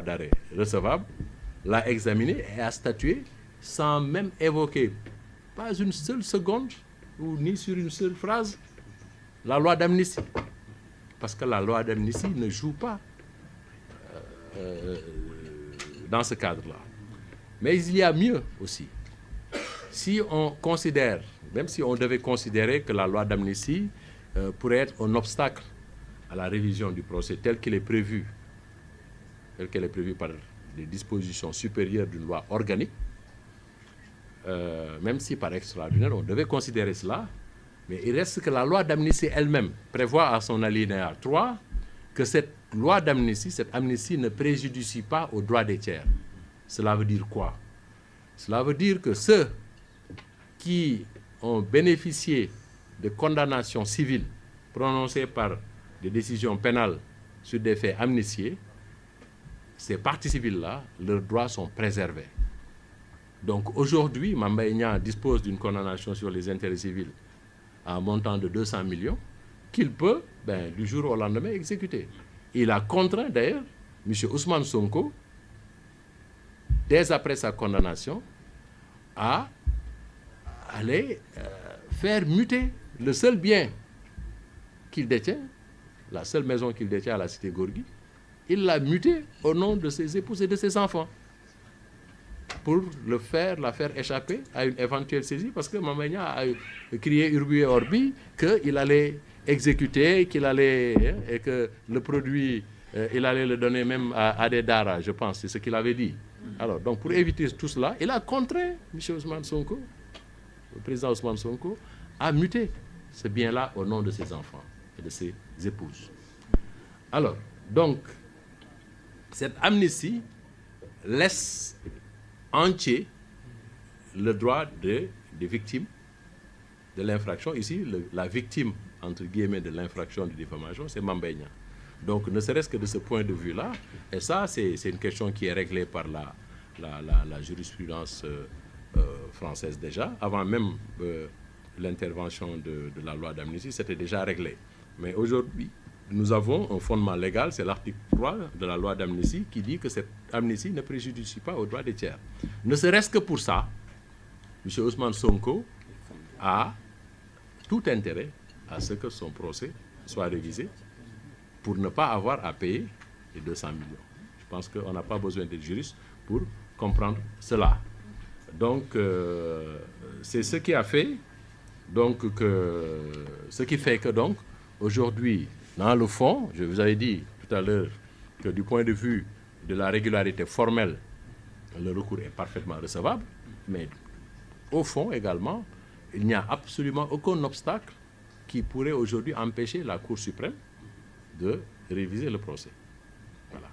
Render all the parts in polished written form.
d'arrêt recevable, l'a examiné et a statué sans même évoquer pas une seule seconde ou ni sur une seule phrase la loi d'amnistie. Parce que la loi d'amnistie ne joue pas dans ce cadre-là. Mais il y a mieux aussi. Si on considère, même si on devait considérer que la loi d'amnistie pourrait être un obstacle à la révision du procès tel qu'elle est prévue par des dispositions supérieures d'une loi organique, même si par extraordinaire on devait considérer cela, mais il reste que la loi d'amnistie elle-même prévoit à son alinéa 3 que cette loi d'amnistie, cette amnistie ne préjudicie pas aux droits des tiers. Cela veut dire quoi? Cela veut dire que ceux qui ont bénéficié de condamnations civiles prononcées par des décisions pénales sur des faits amnistiés, ces parties civiles-là, leurs droits sont préservés. Donc aujourd'hui, Mame Mbaye Niang dispose d'une condamnation sur les intérêts civils à un montant de 200 millions qu'il peut, du jour au lendemain, exécuter. Il a contraint d'ailleurs M. Ousmane Sonko, dès après sa condamnation, à aller faire muter le seul bien qu'il détient, la seule maison qu'il détient à la cité Gorgui. Il l'a muté au nom de ses épouses et de ses enfants pour la faire échapper à une éventuelle saisie, parce que Mame Mbaye Niang a crié Urbi et Orbi qu'il allait exécuter, et que le produit, il allait le donner même à des daras, je pense, c'est ce qu'il avait dit. Alors, donc pour éviter tout cela, il a contraint M. Ousmane Sonko, le président Ousmane Sonko, à muter ce bien-là au nom de ses enfants et de ses épouses. Alors, donc, cette amnistie laisse entier le droit des victimes de l'infraction. Ici, la victime, entre guillemets, de l'infraction de diffamation, c'est Mame Mbaye Niang. Donc, ne serait-ce que de ce point de vue-là, et ça, c'est une question qui est réglée par la jurisprudence française déjà, avant même l'intervention de la loi d'amnistie, c'était déjà réglé. Mais aujourd'hui, nous avons un fondement légal, c'est l'article 3 de la loi d'amnistie qui dit que cette amnistie ne préjudicie pas aux droits des tiers. Ne serait-ce que pour ça, M. Ousmane Sonko a tout intérêt à ce que son procès soit révisé pour ne pas avoir à payer les 200 millions. Je pense qu'on n'a pas besoin d'être juriste pour comprendre cela. Donc, c'est ce qui a fait, ce qui fait que donc, aujourd'hui, dans le fond, je vous avais dit tout à l'heure que du point de vue de la régularité formelle, le recours est parfaitement recevable, mais au fond également, il n'y a absolument aucun obstacle qui pourrait aujourd'hui empêcher la Cour suprême de réviser le procès. Voilà.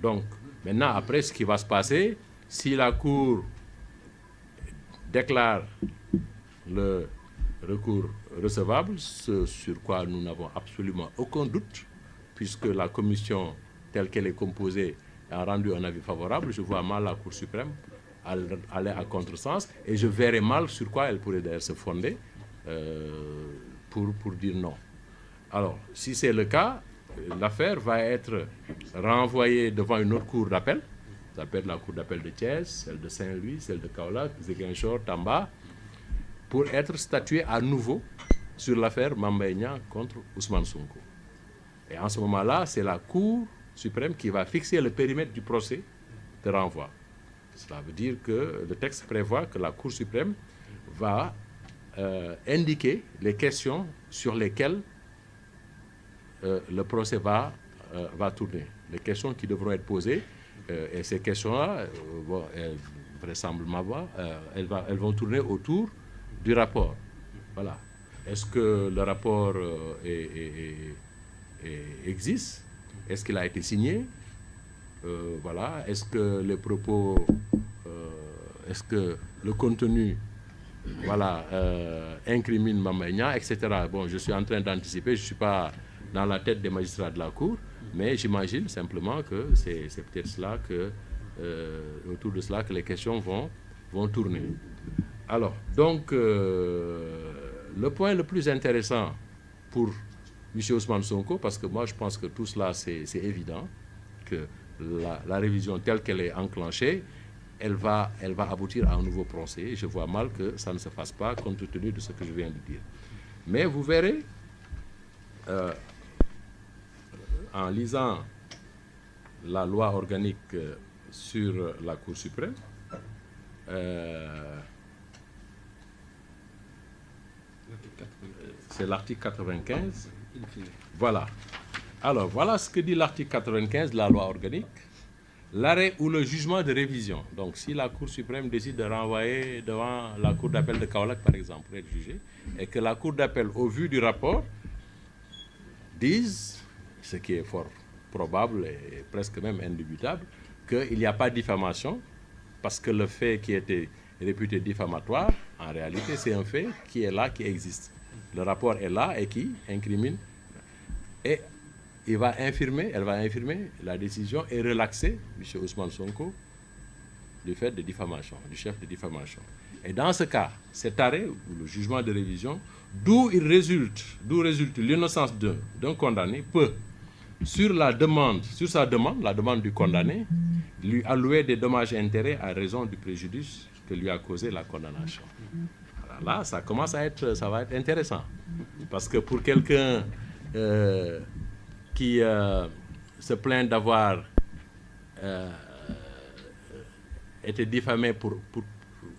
Donc, maintenant, après, ce qui va se passer, si la Cour déclare le recours recevable, ce sur quoi nous n'avons absolument aucun doute, puisque la commission telle qu'elle est composée a rendu un avis favorable, je vois mal la Cour suprême aller à contresens, et je verrai mal sur quoi elle pourrait d'ailleurs se fonder pour dire non. Alors, si c'est le cas, l'affaire va être renvoyée devant une autre cour d'appel, ça peut être la cour d'appel de Thiès, celle de Saint-Louis, celle de Kaolack, Ziguinchor, Tamba, pour être statué à nouveau sur l'affaire Mame Mbaye Niang contre Ousmane Sonko. Et en ce moment-là, c'est la Cour suprême qui va fixer le périmètre du procès de renvoi. Cela veut dire que le texte prévoit que la Cour suprême va indiquer les questions sur lesquelles le procès va tourner, les questions qui devront être posées, et ces questions-là, vraisemblablement, elles vont tourner autour du rapport. Voilà. Est-ce que le rapport existe? Est-ce qu'il a été signé? Voilà. Est-ce que les propos, est-ce que le contenu, voilà, incrimine Mame Mbaye Niang, etc. Bon, je suis en train d'anticiper, je ne suis pas dans la tête des magistrats de la Cour, mais j'imagine simplement que c'est peut-être cela que, autour de cela que les questions vont tourner. Alors, donc, le point le plus intéressant pour M. Ousmane Sonko, parce que moi je pense que tout cela c'est évident, que la révision telle qu'elle est enclenchée, elle va aboutir à un nouveau procès. Et je vois mal que ça ne se fasse pas compte tenu de ce que je viens de dire. Mais vous verrez, en lisant la loi organique sur la Cour suprême, c'est l'article 95. Voilà. Alors, voilà ce que dit l'article 95 de la loi organique. L'arrêt ou le jugement de révision. Donc, si la Cour suprême décide de renvoyer devant la Cour d'appel de Kaolack, par exemple, pour être jugé, et que la Cour d'appel, au vu du rapport, dise, ce qui est fort probable et presque même indubitable, qu'il n'y a pas de diffamation, parce que le fait qui était réputé diffamatoire, en réalité, c'est un fait qui est là, qui existe. Le rapport est là et qui incrimine. Et elle va infirmer la décision et relaxer M. Ousmane Sonko du fait de diffamation, du chef de diffamation. Et dans ce cas, cet arrêt, ou le jugement de révision, d'où résulte l'innocence d'un condamné, peut, sur sa demande, la demande du condamné, lui allouer des dommages et intérêts à raison du préjudice que lui a causé la condamnation. Alors là, ça va être intéressant. Parce que pour quelqu'un qui se plaint d'avoir été diffamé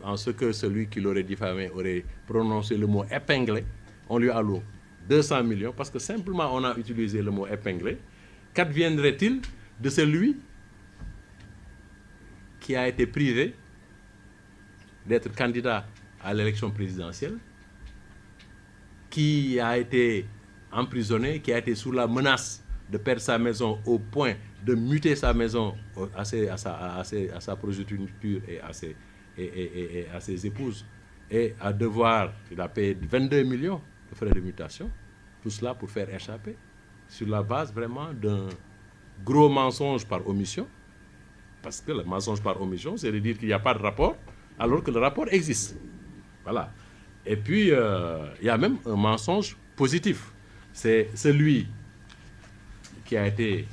en ce que celui qui l'aurait diffamé aurait prononcé le mot épinglé, on lui alloue 200 millions parce que simplement on a utilisé le mot épinglé. Qu'adviendrait-il de celui qui a été privé d'être candidat à l'élection présidentielle, qui a été emprisonné, qui a été sous la menace de perdre sa maison au point de muter sa maison à sa progéniture et à ses épouses, et il a payé 22 millions de frais de mutation, tout cela pour faire échapper, sur la base vraiment d'un gros mensonge par omission, parce que le mensonge par omission, c'est de dire qu'il n'y a pas de rapport, alors que le rapport existe. Voilà. Et puis, il y a même un mensonge positif. C'est celui qui a été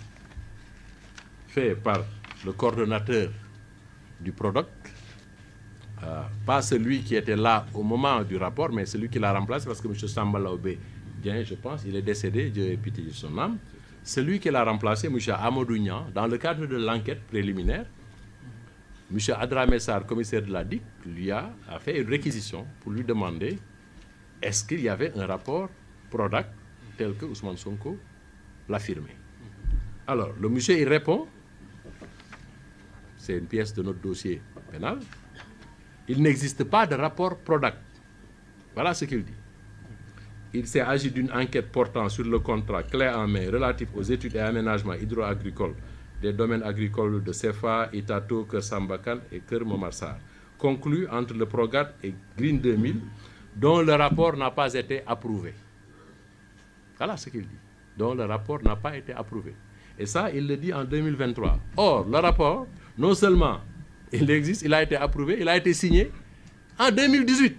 fait par le coordonnateur du PRODOC, pas celui qui était là au moment du rapport, mais celui qui l'a remplacé, parce que M. Samba Laobé, je pense, il est décédé, Dieu ait pitié de son âme. Celui qui l'a remplacé, M. Amadou Niang, dans le cadre de l'enquête préliminaire, M. Adramé Sarr, commissaire de la DIC, lui a fait une réquisition pour lui demander est-ce qu'il y avait un rapport PRODAC tel que Ousmane Sonko l'affirmait. Alors, le monsieur, il répond, c'est une pièce de notre dossier pénal, il n'existe pas de rapport PRODAC. Voilà ce qu'il dit. Il s'est agi d'une enquête portant sur le contrat clé en main relatif aux études et aménagements hydro-agricoles des domaines agricoles de Sefa, Itato, Keur Sambakan et Keur Momar Sarr, conclu entre le PROGAD et Green 2000, dont le rapport n'a pas été approuvé. Voilà ce qu'il dit. Dont le rapport n'a pas été approuvé. Et ça, il le dit en 2023. Or, le rapport, non seulement il existe, il a été approuvé, il a été signé en 2018.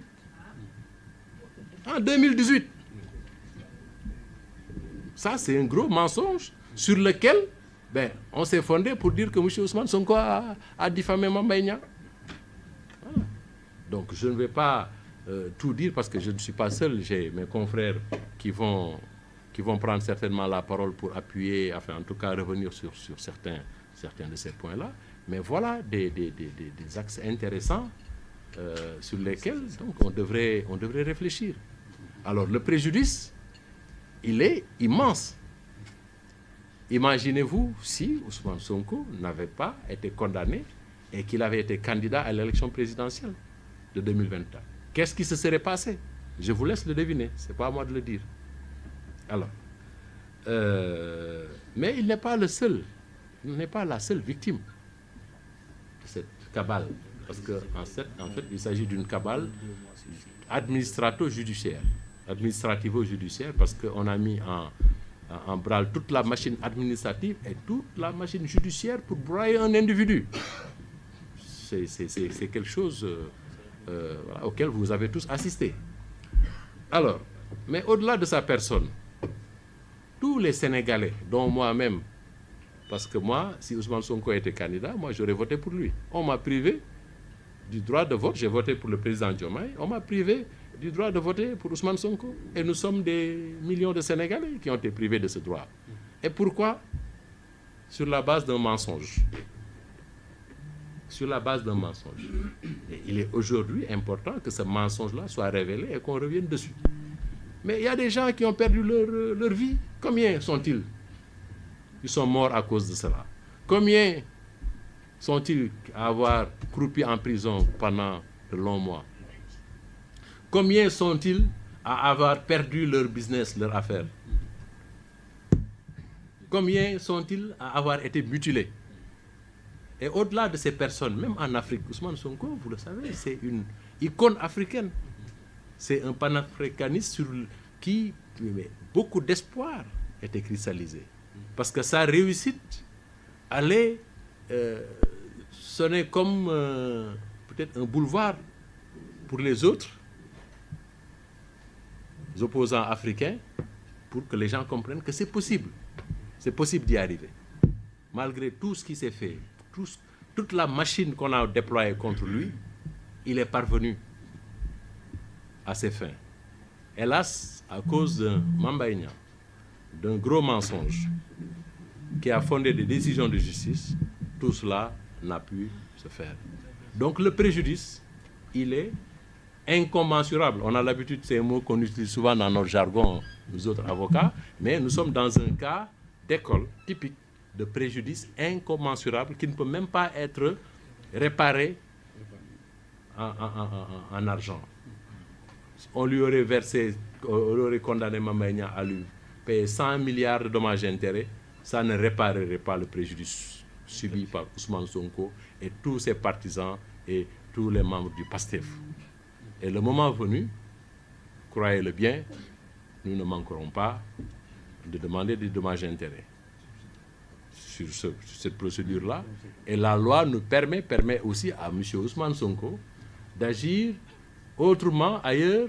En 2018. Ça, c'est un gros mensonge sur lequel on s'est fondé pour dire que M. Ousmane Sonko a diffamé Mame Mbaye Niang. Voilà. Donc, je ne vais pas tout dire parce que je ne suis pas seul. J'ai mes confrères qui vont prendre certainement la parole pour appuyer, enfin, en tout cas, revenir sur certains de ces points-là. Mais voilà des axes intéressants sur lesquels donc, on devrait réfléchir. Alors, le préjudice, il est immense. Imaginez-vous si Ousmane Sonko n'avait pas été condamné et qu'il avait été candidat à l'élection présidentielle de 2024. Qu'est-ce qui se serait passé? Je vous laisse le deviner, ce n'est pas à moi de le dire. Alors, mais il n'est pas le seul, il n'est pas la seule victime de cette cabale. Parce qu'en fait, il s'agit d'une cabale administrativo-judiciaire, parce qu'on a mis en branle toute la machine administrative et toute la machine judiciaire pour broyer un individu. C'est quelque chose auquel vous avez tous assisté. Alors, mais au-delà de sa personne, tous les Sénégalais, dont moi-même, Parce que moi, si Ousmane Sonko était candidat, moi j'aurais voté pour lui. On m'a privé du droit de vote. J'ai voté pour le président Diomaye. On m'a privé du droit de voter pour Ousmane Sonko. Et nous sommes des millions de Sénégalais qui ont été privés de ce droit. Et pourquoi? Sur la base d'un mensonge. Sur la base d'un mensonge. Et il est aujourd'hui important que ce mensonge-là soit révélé et qu'on revienne dessus. Mais il y a des gens qui ont perdu leur vie. Combien sont-ils? Ils sont morts à cause de cela. Combien sont-ils à avoir croupi en prison pendant de longs mois? Combien sont-ils à avoir perdu leur business, leur affaire? Combien sont-ils à avoir été mutilés? Et au-delà de ces personnes, même en Afrique, Ousmane Sonko, vous le savez, c'est une icône africaine. C'est un panafricaniste sur qui beaucoup d'espoir était cristallisé. Parce que sa réussite allait sonner comme peut-être un boulevard pour les autres opposants africains, pour que les gens comprennent que c'est possible. C'est possible d'y arriver. Malgré tout ce qui s'est fait, toute la machine qu'on a déployée contre lui, il est parvenu à ses fins. Hélas, à cause d'un Mamba Niang, d'un gros mensonge qui a fondé des décisions de justice, tout cela n'a pu se faire. Donc le préjudice, il est incommensurable. On a l'habitude, c'est un mot qu'on utilise souvent dans notre jargon, nous autres avocats, mais nous sommes dans un cas d'école typique de préjudice incommensurable qui ne peut même pas être réparé en argent. On lui aurait versé, on aurait condamné Mamba Niang à lui payer 100 milliards de dommages et intérêts, ça ne réparerait pas le préjudice subi par Ousmane Sonko et tous ses partisans et tous les membres du PASTEF. Et le moment venu, croyez-le bien, nous ne manquerons pas de demander des dommages et intérêts sur cette procédure-là. Et la loi nous permet aussi à M. Ousmane Sonko d'agir autrement ailleurs,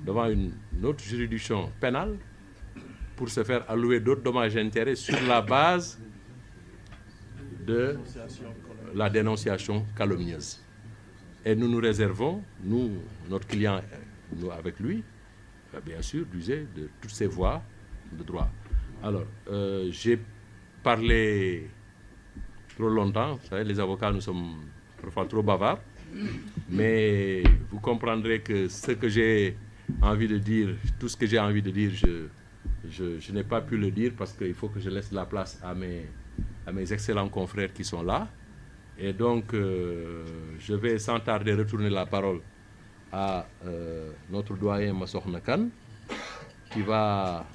devant une autre juridiction pénale, pour se faire allouer d'autres dommages et intérêts sur la base de la dénonciation calomnieuse. Et nous nous réservons, nous, notre client, nous avec lui, bien sûr, d'user de toutes ces voies de droit. Alors, j'ai parlé trop longtemps, vous savez, les avocats, nous sommes parfois trop bavards, mais vous comprendrez que ce que j'ai envie de dire, tout ce que j'ai envie de dire, je n'ai pas pu le dire parce qu'il faut que je laisse la place à mes excellents confrères qui sont là. Et donc, je vais sans tarder retourner la parole à notre doyen Massokhna Kane, qui va